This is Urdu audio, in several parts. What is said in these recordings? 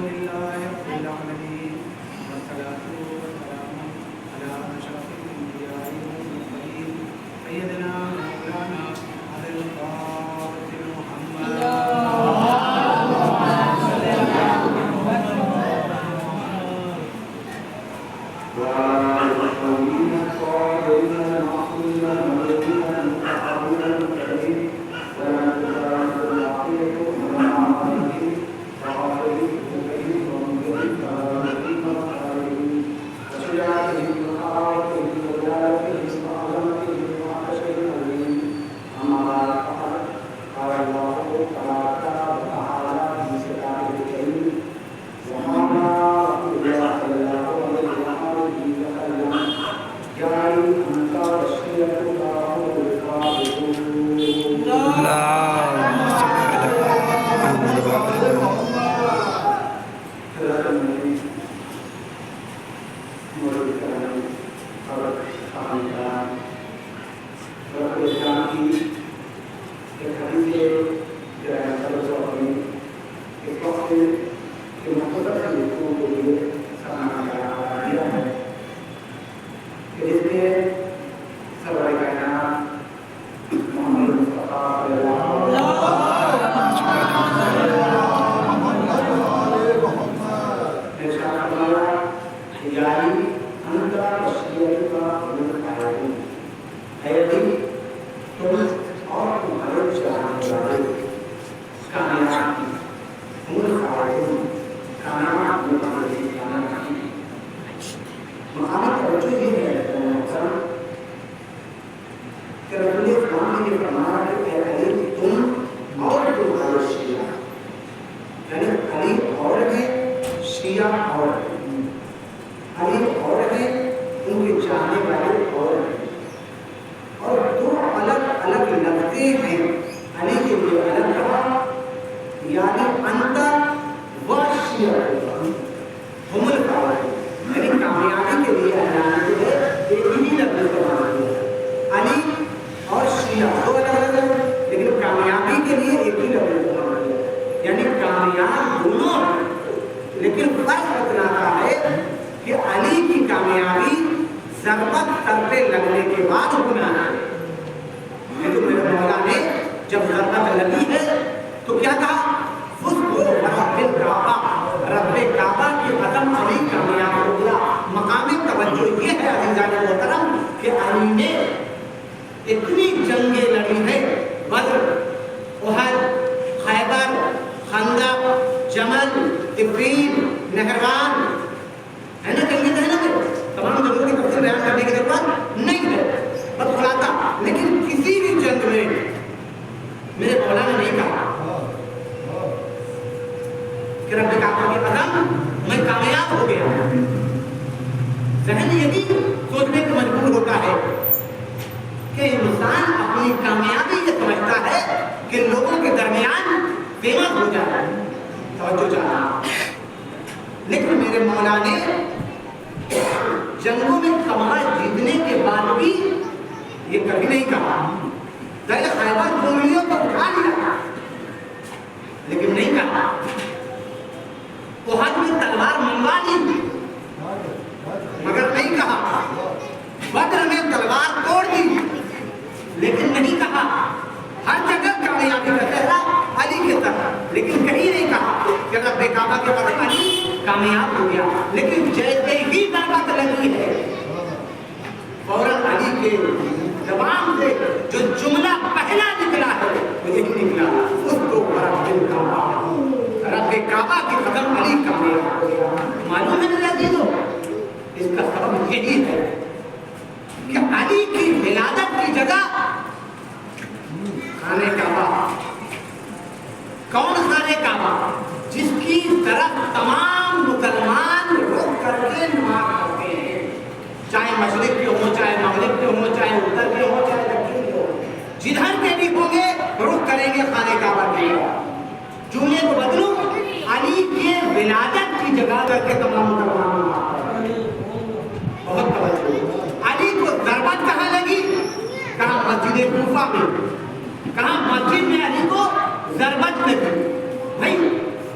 لله رب العالمين والصلاة والسلام على أشرف الأنبياء والمرسلين سيدنا مولانا أبي القاسم محمد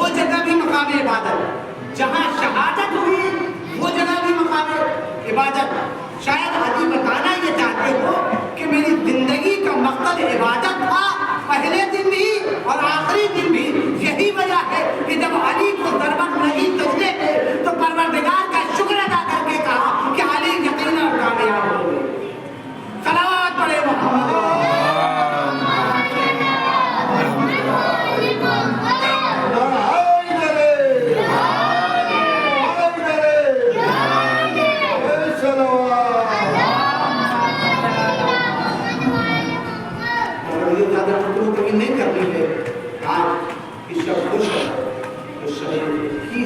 وہ جگہ بھی مقام عبادت، جہاں شہادت ہوئی وہ جگہ بھی مقام عبادت۔ شاید علی بتانا یہ چاہتے ہو کہ میری زندگی کا مقصد عبادت تھا، پہلے دن بھی اور آخری دن بھی۔ یہی وجہ ہے کہ جب علی کو ضرورت نہیں سجدے کی تو پروردگار کا شکر ادا کر کے کہا کہ علی یقیناً کامیاب ہو گئے۔ صلوات پڑھے محمد۔ نہیں کرنی ہے آج اس کا خوش ہے تو شہید کی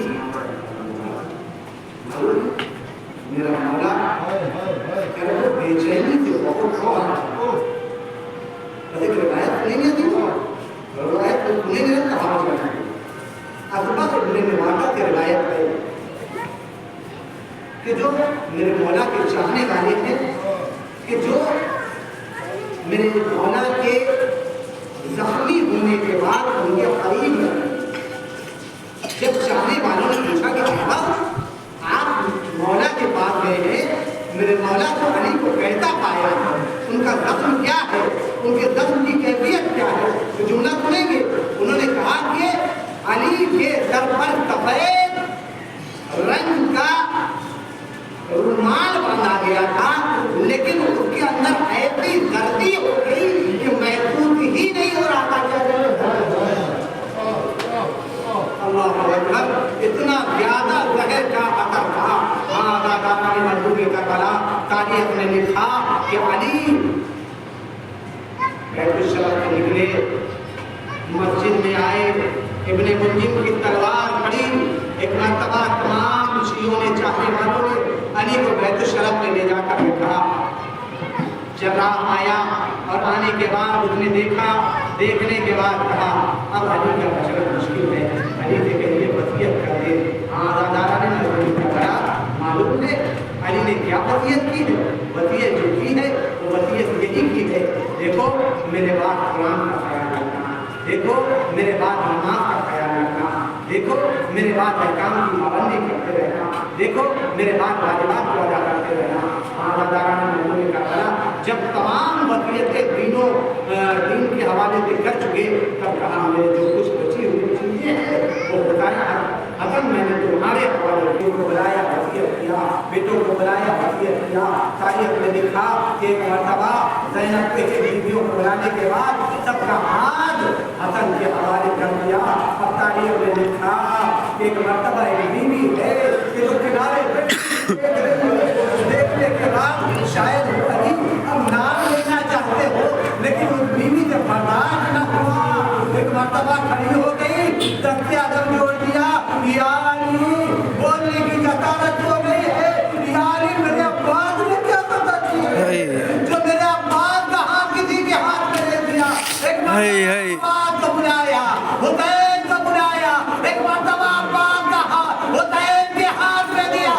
میرا مولا کہہ رہا بے چینی سے بہت کبھی روایت نہیں ہے روایت تو نہیں ہے کہاں جانا ازبا سے بنے میں واقع کی روایت ہے کہ جو میرے مولا کے چاہنے والے ہیں، کہ جو میرے مولا کے زخمی ہونے کے بعد ان کے قریب جب چاہنے والوں نے پوچھا کہ آپ مولا کے پاس گئے ہیں، میرے مولا کو علی کو کیسا پایا، ان کا زخم کیا ہے، ان کے زخم کی کیفیت کیا ہے، تو جملہ سنیں گے۔ انہوں نے کہا کہ علی کے سر پر سفید رنگ کا رومال باندھا گیا تھا، لیکن اس کے اندر ایسی سردی ہو گئی کہ محسوس ہی نہیں ہو رہا تھا۔ اللہ اکبر، اتنا زیادہ زہر کا اثر تھا۔ دادا نے مجبور کربلا تاریخ نے لکھا کہ علی بیت الشرف سے نکلے، مسجد میں آئے، ابن ملجم کی تلوار پڑی، ایک مرتبہ تمام شیعوں نے چاہنے والوں نے علی کو بیت الشرف میں لے جا کر رکھا۔ جراح آیا اور آنے کے بعد اس نے دیکھا، دیکھنے کے بعد کہا اب علی کا بچنا مشکل ہے، علی سے کہیے وصیت کر دے۔ دادا نے نظر کرا، معلوم ہے علی نے کیا وصیت کی ہے؟ وصیت جو کی ہے وہ وصیت یہی کی ہے، دیکھو میرے بعد قرآن کا خیال رکھنا، دیکھو میرے بعد نماز کا خیال رکھنا، دیکھو میرے بعد احکام کی پابندی کرتے رہنا، دیکھو میرے بعد واجبات کو ادا کرتے رہنا۔ دادا نے کہا جب تمام وصیتیں دین کے حوالے سے کر چکے تب کہا میرے جو کچھ بچی ہوئی چیزیں ہیں وہ بتایا حسن میں نے تمہارے حوالے کو بلایا وصیت کیا، بیٹوں کو بلایا وصیت کیا۔ تاریخ میں لکھا کہ ایک مرتبہ زینب کے بیویوں کو بلانے کے بعد سب کا ہاتھ حسن کے حوالے کر دیا۔ اب تاریخ میں لکھا کہ ایک مرتبہ ایک بیوی ہے کہ جو کنارے دیکھنے کے بعد شاید علی اب نام لینا چاہتے ہو لیکن اس بیوی سے برداشت نہ ہوا، ایک مرتبہ کھڑی ہو گئی، دستے عدم جوڑ دیا، یا علی بولنے کی جسارت ہو گئی ہے، یا علی میرے عباس نے کیا پتہ کی جو میرے عباس کا ہاتھ کسی کے ہاتھ میں دے دیا۔ ایک مرتبہ عباس کو بلایا، حسین کو بلایا، ایک مرتبہ عباس کا ہاتھ حسین کے ہاتھ میں دیا،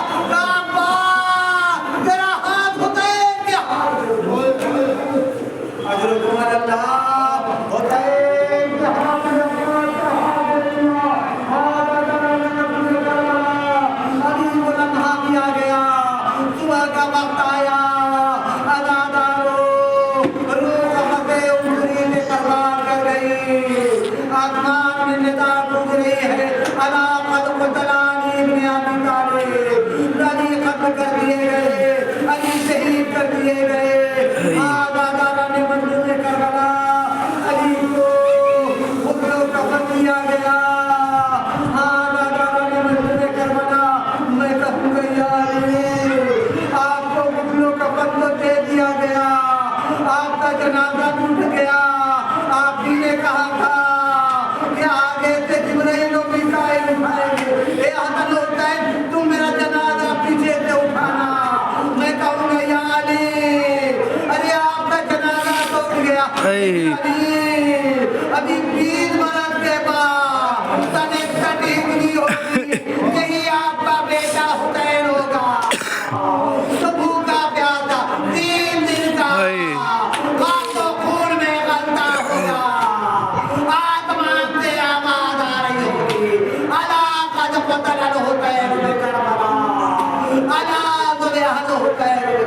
ابھی 20 برس کے بعد تنک ٹھیک نہیں ہوگی، یہی آپ کا بیٹا حسین ہوگا، صبح کا پیاسا 3 دن کا ہاتھوں خون میں غلطہ ہوگا، آسمان سے آواز آ رہی ہوگی اہل ہوتا ہے